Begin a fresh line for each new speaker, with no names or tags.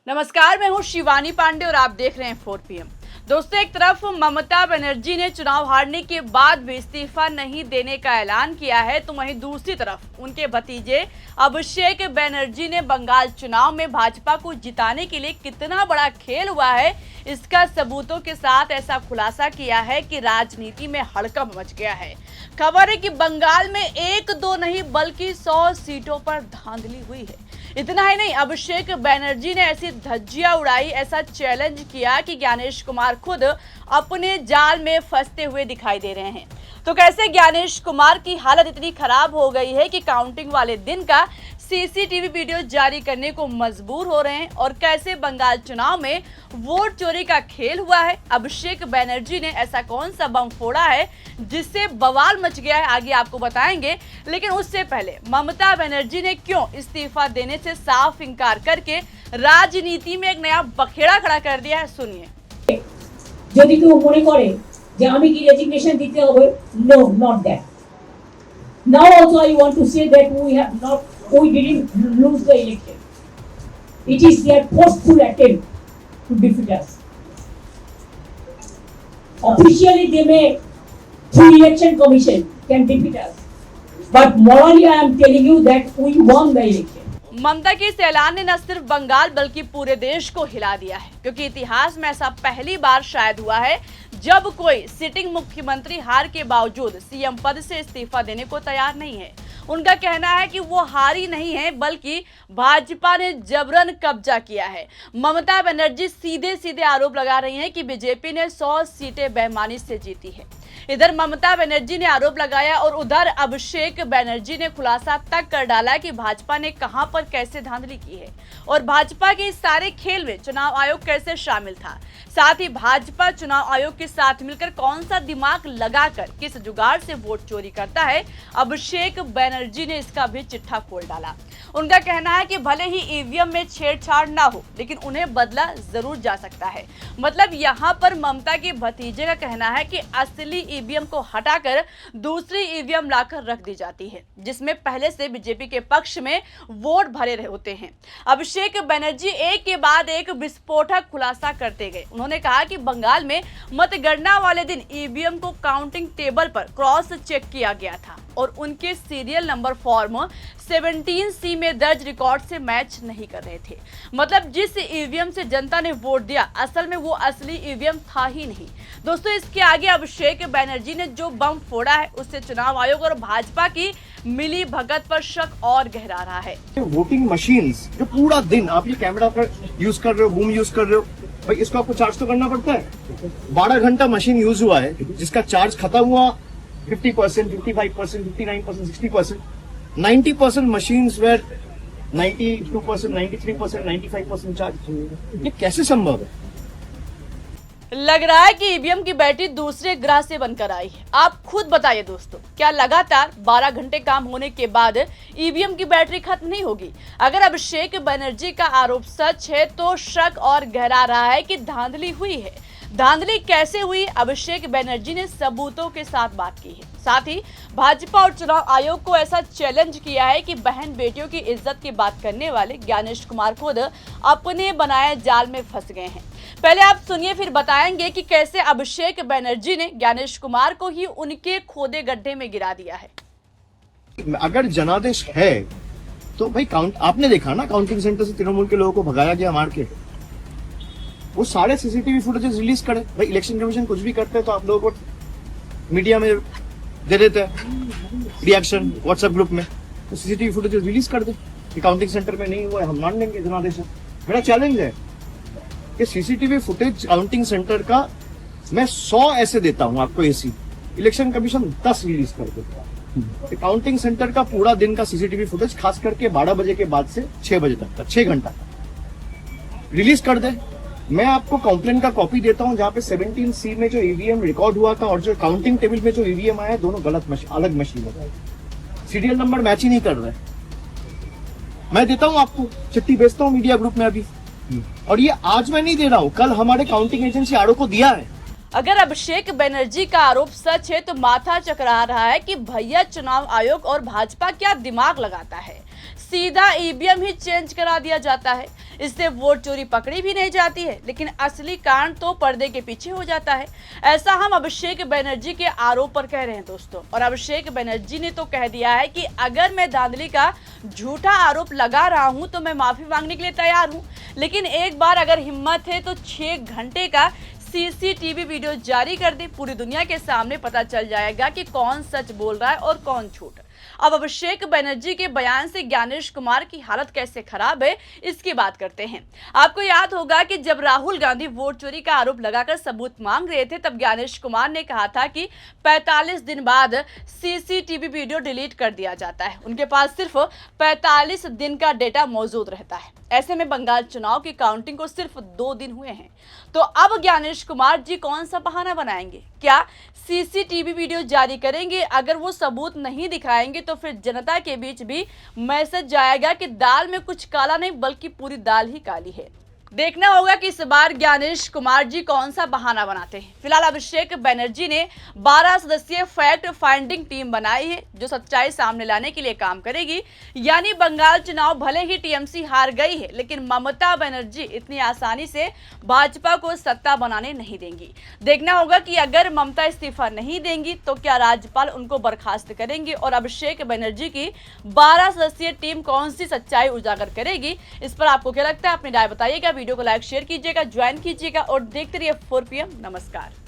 नमस्कार, मैं हूं शिवानी पांडे और आप देख रहे हैं 4 PM। दोस्तों, एक तरफ ममता बनर्जी ने चुनाव हारने के बाद भी इस्तीफा नहीं देने का ऐलान किया है, तो वहीं दूसरी तरफ उनके भतीजे अभिषेक बनर्जी ने बंगाल चुनाव में भाजपा को जिताने के लिए कितना बड़ा खेल हुआ है, इसका सबूतों के साथ ऐसा खुलासा किया है कि राजनीति में हड़कंप मच गया है। खबर है कि बंगाल में 1-2 नहीं बल्कि 100 सीटों पर धांधली हुई है। इतना ही नहीं, अभिषेक बनर्जी ने ऐसी धज्जियां उड़ाई, ऐसा चैलेंज किया कि ज्ञानेश कुमार खुद अपने जाल में फंसते हुए दिखाई दे रहे हैं। तो कैसे ज्ञानेश कुमार की हालत इतनी खराब हो गई है कि काउंटिंग वाले दिन का सीसीटीवी वीडियो जारी करने को मजबूर हो रहे हैं, और कैसे बंगाल चुनाव में वोट चोरी का खेल हुआ है। अभिषेक बनर्जी ने ऐसा कौन सा बम फोड़ा है जिससे बवाल मच गया है, आगे आपको बताएंगे। लेकिन उससे पहले ममता बनर्जी ने क्यों इस्तीफा देने से साफ इनकार करके राजनीति में एक नया बखेड़ा खड़ा कर दिया है, सुनिए।
যদি কেউ মনে করে যে আমি কি রেজিগনেশন দিতে হবে, no, not that. Now also I want to say that we didn't lose the election. It is their forceful attempt to defeat us. Officially they may, through election commission, can defeat us, but morally I am telling you that we won the election.
ममता के इस ऐलान ने न सिर्फ बंगाल बल्कि पूरे देश को हिला दिया है, क्योंकि इतिहास में ऐसा पहली बार शायद हुआ है जब कोई सिटिंग मुख्यमंत्री हार के बावजूद सीएम पद से इस्तीफा देने को तैयार नहीं है। उनका कहना है कि वो हारी नहीं है बल्कि भाजपा ने जबरन कब्जा किया है। ममता बनर्जी सीधे सीधे आरोप लगा रही हैं कि बीजेपी ने 100 सीटें बेईमानी से जीती है। इधर ममता बनर्जी ने आरोप लगाया और उधर अभिषेक बनर्जी ने खुलासा तक कर डाला कि भाजपा ने कहां पर कैसे धांधली की है, और भाजपा के इस सारे खेल में चुनाव आयोग कैसे शामिल था। साथ ही भाजपा चुनाव आयोग के साथ मिलकर कौन सा दिमाग लगाकर किस जुगाड़ से वोट चोरी करता है, अभिषेक बनर्जी ने इसका भी चिट्ठा खोल डाला। उनका कहना है कि भले ही ईवीएम में छेड़छाड़ ना हो, लेकिन उन्हें बदला जरूर जा सकता है। मतलब यहाँ पर ममता के भतीजे का कहना है कि असली ईवीएम को हटाकर दूसरी ईवीएम लाकर रख दी जाती है, जिसमें पहले से बीजेपी के पक्ष में वोट भरे रहे होते हैं। अभिषेक बनर्जी एक के बाद एक विस्फोटक खुलासा करते गए। उन्होंने कहा कि बंगाल में मतगणना वाले दिन ईवीएम को काउंटिंग टेबल पर क्रॉस चेक किया गया था और उनके सीरियल नंबर फॉर्म 17C में दर्ज रिकॉर्ड से मैच नहीं कर रहे थे। मतलब जिस ईवीएम से जनता ने वोट दिया, असल में वो असली ईवीएम था ही नहीं। दोस्तों, इसके आगे अभिषेक बनर्जी ने जो बम फोड़ा है, उससे चुनाव आयोग और भाजपा की मिली भगत पर शक और गहरा रहा है।
वोटिंग मशीन्स जो पूरा दिन आप ये कैमरा पर यूज कर रहे हो, बूम यूज कर रहे हो, भाई इसको आपको चार्ज तो करना पड़ता है। 12 घंटा मशीन यूज हुआ है, जिसका चार्ज खत्म हुआ 50%, 55%, 59%, 60%, 90% मशीन्स वेर 92%, 93%, 95% चार्ज। ये कैसे संभव है?
लग रहा है कि ईवीएम की बैटरी दूसरे ग्रह से बनकर आई है। आप खुद बताइए दोस्तों, क्या लगातार 12 घंटे काम होने के बाद ईवीएम की बैटरी खत्म नहीं होगी? अगर अभिषेक बनर्जी का आरोप सच है तो शक और गहरा रहा है कि धांधली हुई है। धांधली कैसे हुई, अभिषेक बनर्जी ने सबूतों के साथ बात की है। साथ ही भाजपा और चुनाव आयोग को ऐसा चैलेंज किया है कि बहन बेटियों की इज्जत की बात करने वाले ज्ञानेश कुमार खुद अपने बनाए जाल में फंस गए हैं। पहले आप सुनिए, फिर बताएंगे कि कैसे अभिषेक बनर्जी ने ज्ञानेश कुमार को ही उनके खोदे गड्ढे में गिरा दिया है।
अगर जनादेश है तो भाई आपने देखा ना, काउंटिंग सेंटर से तृणमूल के लोगों को भगाया गया मार के। वो सारे सीसीटीवी फुटेजेस रिलीज करे। भाई इलेक्शन कमीशन कुछ भी करते हैं तो आप लोगों को मीडिया में दे देते हैं रिएक्शन व्हाट्सएप ग्रुप में, तो सीसीटीवी फुटेजेस रिलीज कर दे कि काउंटिंग सेंटर में नहीं हुआ है, हम मान लेंगे जनादेश। मेरा चैलेंज है कि सीसीटीवी फुटेज काउंटिंग सेंटर का मैं 100 ऐसे देता हूं आपको, एसी इलेक्शन कमीशन 10 रिलीज कर देता है। काउंटिंग सेंटर का पूरा दिन का सीसीटीवी फुटेज, खास करके 12 बजे के बाद से 6 बजे तक का 6 घंटा रिलीज कर दे। मैं आपको कंप्लेंट का कॉपी देता हूं जहां पे 17C में जो ईवीएम रिकॉर्ड हुआ था और जो काउंटिंग टेबल में जो ईवीएम आया, दोनों अलग मशीन है। सीरियल नंबर मैच ही नहीं कर रहे। मैं देता हूं आपको, चिट्ठी भेजता हूं मीडिया ग्रुप में अभी, और ये आज मैं नहीं दे रहा हूं, कल हमारे काउंटिंग एजेंसी आरओ को दिया है।
अगर अभिषेक बनर्जी का आरोप सच है तो माथा चकरा रहा है कि भैया चुनाव आयोग और भाजपा क्या दिमाग लगाता है। सीधा ईवीएम ही चेंज करा दिया जाता है। इससे वोट चोरी पकड़ी भी नहीं जाती है, लेकिन असली कांड तो पर्दे के पीछे हो जाता है। ऐसा हम अभिषेक बनर्जी के आरोप पर कह रहे हैं दोस्तों। और अभिषेक बनर्जी ने तो कह दिया है कि अगर मैं धांधली का झूठा आरोप लगा रहा हूं तो मैं माफी मांगने के लिए तैयार हूं, लेकिन एक बार अगर हिम्मत है तो 6 घंटे का सीसीटीवी वीडियो जारी कर दे, पूरी दुनिया के सामने पता चल जाएगा कि कौन सच बोल रहा है और कौन झूठ। अब अभिषेक बनर्जी के बयान से ज्ञानेश कुमार की हालत कैसे खराब है, इसकी बात करते हैं। आपको याद होगा कि जब राहुल गांधी वोट चोरी का आरोप लगाकर सबूत मांग रहे थे, तब ज्ञानेश कुमार ने कहा था कि 45 दिन बाद सीसीटीवी वीडियो डिलीट कर दिया जाता है। उनके पास सिर्फ 45 दिन का डेटा मौजूद रहता है। ऐसे में बंगाल चुनाव की काउंटिंग को सिर्फ 2 दिन हुए हैं, तो अब ज्ञानेश कुमार जी कौन सा बहाना बनाएंगे? क्या सीसीटीवी वीडियो जारी करेंगे? अगर वो सबूत नहीं दिखाएंगे तो फिर जनता के बीच भी मैसेज जाएगा कि दाल में कुछ काला नहीं बल्कि पूरी दाल ही काली है। देखना होगा कि इस बार ज्ञानेश कुमार जी कौन सा बहाना बनाते हैं। फिलहाल अभिषेक बनर्जी ने 12 सदस्यीय फैक्ट फाइंडिंग टीम बनाई है जो सच्चाई सामने लाने के लिए काम करेगी। यानी बंगाल चुनाव भले ही टीएमसी हार गई है, लेकिन ममता बनर्जी इतनी आसानी से भाजपा को सत्ता बनाने नहीं देंगी। देखना होगा कि अगर ममता इस्तीफा नहीं देंगी तो क्या राज्यपाल उनको बर्खास्त करेंगे और अभिषेक बनर्जी की 12 सदस्यीय टीम कौन सी सच्चाई उजागर करेगी। इस पर आपको क्या लगता है? अपनी राय बताइएगा। वीडियो को लाइक शेयर कीजिएगा, ज्वाइन कीजिएगा और देखते रहिए 4 PM। नमस्कार।